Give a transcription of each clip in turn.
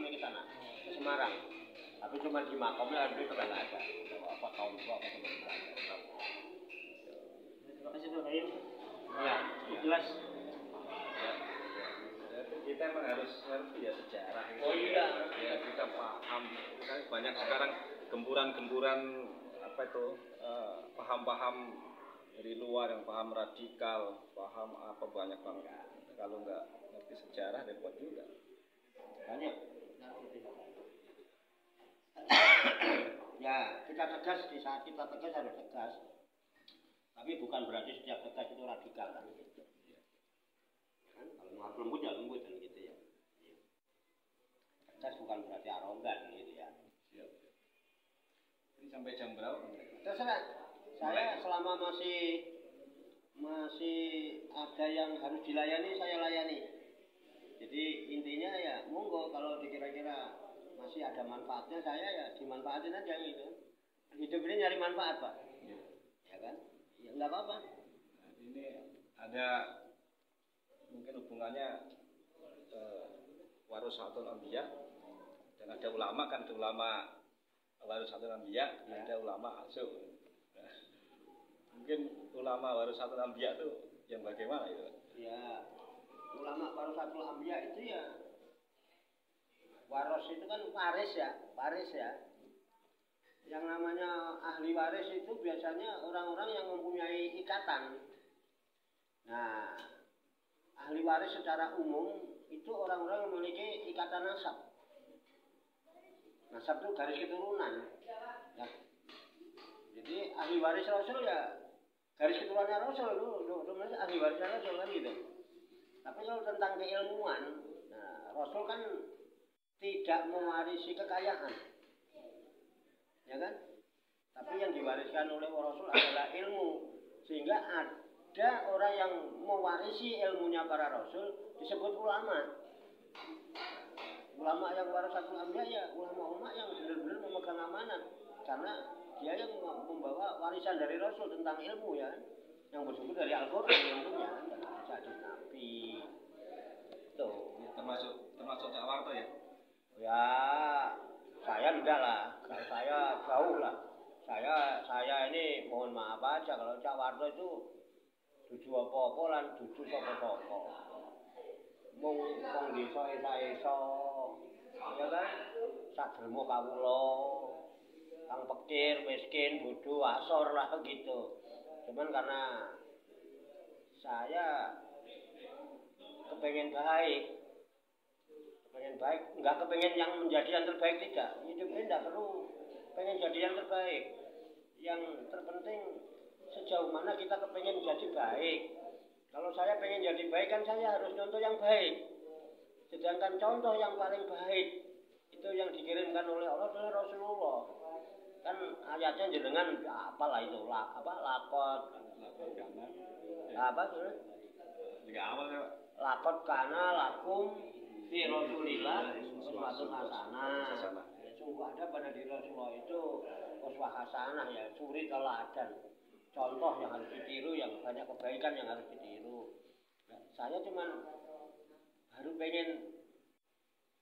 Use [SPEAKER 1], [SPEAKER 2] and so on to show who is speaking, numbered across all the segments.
[SPEAKER 1] kami ke sana, ke Semarang. Tapi cuma di makamnya itu sudah nggak ada. Apa tahun tua apa teman nggak ada.
[SPEAKER 2] Terima kasih Pak Kaim.
[SPEAKER 1] Ya,
[SPEAKER 2] Jelas.
[SPEAKER 3] Kita emang harus ngerti ya sejarah.
[SPEAKER 1] Oh iya.
[SPEAKER 3] Ya kita paham. Kan banyak sekarang gempuran-gempuran apa itu paham-paham dari luar yang paham radikal, paham apa banyak banget. Kalau nggak ngerti sejarah repot juga.
[SPEAKER 1] Banyak. Ya, kita tegas di saat kita tegas harus tegas. Tapi bukan berarti setiap tegas itu radikal kan gitu. Kan kalau mau lembut ya lembut kan gitu ya. Tegas bukan berarti arogan gitu ya.
[SPEAKER 3] Siap. Ini sampai jam berapa?
[SPEAKER 1] Terserah. Saya selama masih ada yang harus dilayani saya layani. Jadi intinya ya monggo kalau dikira-kira masih ada manfaatnya saya ya dimanfaatin aja gitu. Hidup ini nyari manfaat Pak. Ya kan? Ya nggak apa-apa.
[SPEAKER 3] Nah, ini ada mungkin hubungannya warasatul anbiya dan ada ulama kan, ada ulama warasatul anbiya,
[SPEAKER 1] ya.
[SPEAKER 3] Ada ulama asuk. Nah, mungkin ulama warasatul anbiya itu yang bagaimana itu?
[SPEAKER 1] Ya, ulama warasatul anbiya itu ya waros itu kan waris ya. Yang namanya ahli waris itu biasanya orang-orang yang mempunyai ikatan. Nah, ahli waris secara umum itu orang-orang yang memiliki ikatan nasab. Nasab itu garis keturunan. Ya. Jadi ahli waris Rasul ya garis keturunannya Rasul itu ahli waris Rasul kan gitu. Tapi kalau tentang keilmuan, nah Rasul kan tidak mewarisi kekayaan, ya kan? Tapi yang diwariskan oleh Rasul adalah ilmu, sehingga ada orang yang mewarisi ilmunya para Rasul disebut ulama. Ulama yang warasatul anbiya ya ulama-ulama yang benar-benar memegang amanat, karena dia yang membawa warisan dari Rasul tentang ilmu ya, yang bersumber dari Al-Quran tentunya, dan hadis Nabi. Tuh,
[SPEAKER 3] termasuk Cak Warto ya.
[SPEAKER 1] Ya, saya enggak lah. Saya jauh lah. Saya ini mohon maaf aja kalau Cak Warto itu dudu apa-apa lan dudu sapa-sapa. Mung desa-desa, ya kan? Sadermo kawula. Kang pikir miskin, bodoh, asor lah gitu. Cuman karena saya kepengen baik, enggak kepengen yang menjadi yang terbaik, tidak. Hidup ini enggak perlu pengen jadi yang terbaik. Yang terpenting sejauh mana kita kepengen jadi baik. Kalau saya pengen jadi baik kan saya harus contoh yang baik. Sedangkan contoh yang paling baik itu yang dikirimkan oleh Allah adalah Rasulullah. Kan ayatnya jenengan apalah itu lah, lakot lakot kana lakum fi Rasulillah uswatun hasanah. Sungguh ada pada diri Rasulullah itu uswah hasanah ya, suri teladan. Contoh yang harus ditiru, yang banyak kebaikan yang harus ditiru. Nah, saya cuman baru pengen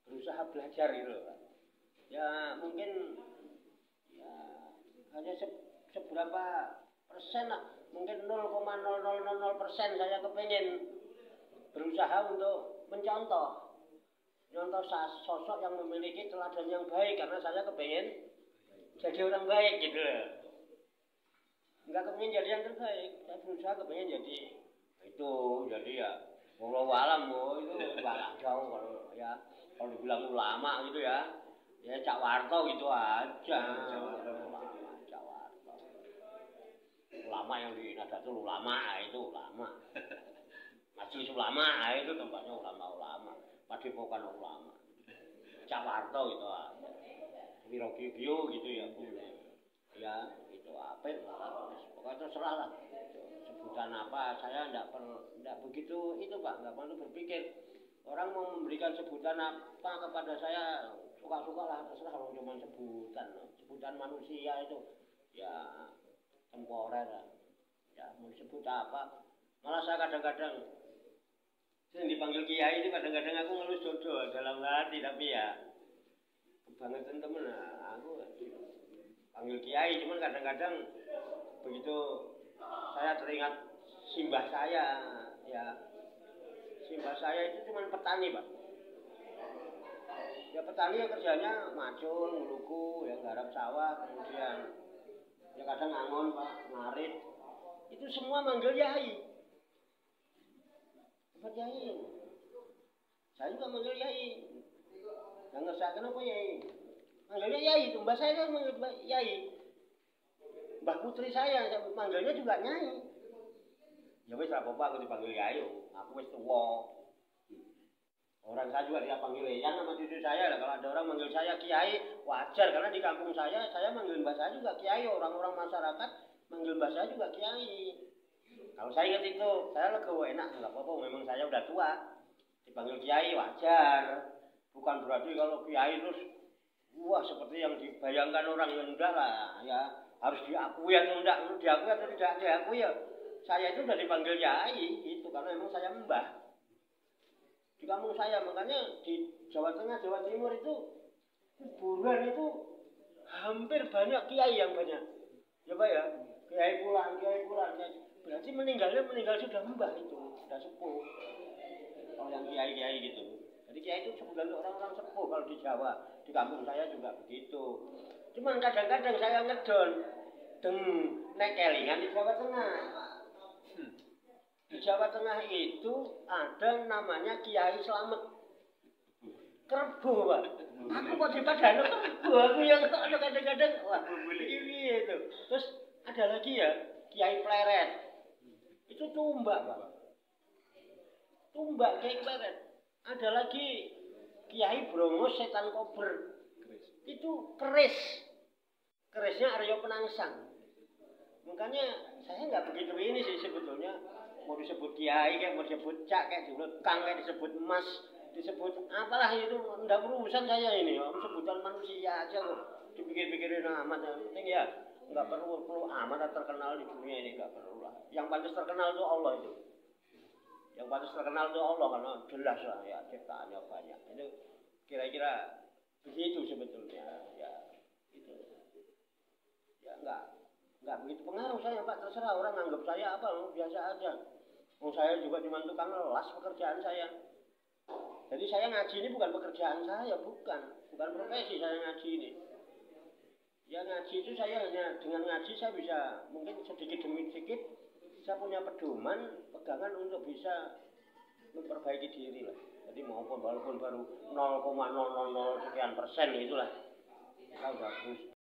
[SPEAKER 1] berusaha belajar gitu Pak. Ya mungkin ya hanya seberapa persen lah, mungkin 0,0000% saya kepengen berusaha untuk mencontoh sosok yang memiliki teladan yang baik, karena saya kepengen jadi orang baik gitu loh. Enggak kepengen jadi yang terbaik, saya berusaha kepengen jadi itu, jadi ya wallahu alam itu agak jauh kalau dibilang ulama gitu ya Cak Warto gitu aja. Cak Warto ulama yang di Nahdlatul Ulama itu ulama. Majelis ulama itu tempatnya ulama-ulama. Padepokan ulama. Cak Warto itu aja. Wirogibyo gitu ya Bu. Ya itu apa? Pokoknya terserah lah. Sebutan apa saya enggak begitu itu Pak, enggak perlu berpikir. Orang mau memberikan sebutan apa kepada saya suka-suka lah, terserah. Kalau cuma sebutan manusia itu ya temporer lah. Ya mau disebut apa? Malah saya kadang-kadang sering dipanggil kiai itu kadang-kadang aku ngelus jodoh dalam hati, tapi ya kebangetan temen, aku panggil kiai, cuman kadang-kadang begitu saya teringat simbah saya, ya simbah saya itu cuman petani Pak. Ya petani ya kerjanya macul, nguluku, ya garap sawah, kemudian ya kadang ngangon Pak, ngarit. Itu semua manggil yai. Apa yai? Saya juga manggil yai. Yang ngesaken apa yai? Manggilnya yai itu, mbak saya kan manggil yai. Mbah putri saya manggilnya juga nyai. Ya wis ra apa-apa aku dipanggil yai. Aku wis tuwa. Orang saya juga dia panggil Eyang sama cucu saya. Kalau ada orang manggil saya Kiai, wajar. Karena di kampung saya manggil mbah saya juga Kiai. Orang-orang masyarakat manggil mbah saya juga Kiai. Kalau saya ingat itu, saya legowo enak. Nggak apa-apa, memang saya udah tua. Dipanggil Kiai, wajar. Bukan berarti kalau Kiai terus, wah seperti yang dibayangkan orang yang udah lah. Ya, harus diakui atau enggak. Diakui atau tidak diakui ya. Saya itu udah dipanggil Kiai, itu karena memang saya mbah. Di kampung saya, makanya di Jawa Tengah, Jawa Timur itu kuburan itu hampir banyak kiai yang banyak. Ya Pak ya, kiai pulang. Berarti meninggal sudah mbah itu, sudah sepuh. Kalau yang kiai gitu. Jadi kiai itu sebulan orang-orang sepuh kalau di Jawa. Di kampung saya juga begitu. Cuman kadang-kadang saya ngedon, nek kelingan di Jawa Tengah. Di Jawa Tengah itu ada namanya Kiai Slamet. Kerbo, Pak. Aku kok dipadano kerbo, aku yang kadang-kadang wah, ini itu. Terus ada lagi ya, Kiai Pleret. Itu tumbak, Pak. Tumbak Kiai Pleret. Ada lagi Kiai Brongo Setan Kober. Itu keris. Kerisnya Aryo Penangsang. Makanya saya nggak begitu ini sih sebetulnya. Mau disebut kiai kayak mau disebut cak kayak disebut kang kayak disebut emas disebut apalah itu enggak urusan saya ini sebutan manusia aja kok dipikir-pikirin amat yang penting ya enggak perlu amat terkenal di dunia ini enggak perlu lah yang pantas terkenal itu Allah itu yang pantas terkenal itu Allah karena jelas lah ya ciptaannya banyak itu kira-kira begitu sebetulnya ya itu ya enggak begitu pengaruh saya Pak terserah orang anggap saya apa biasa aja. Saya juga cuma tukang las pekerjaan saya. Jadi saya ngaji ini bukan pekerjaan saya, bukan profesi saya ngaji ini. Ya ngaji itu saya hanya dengan ngaji saya bisa mungkin sedikit demi sedikit saya punya pedoman, pegangan untuk bisa memperbaiki diri lah. Jadi walaupun baru 0,000 sekian persen itulah kita udah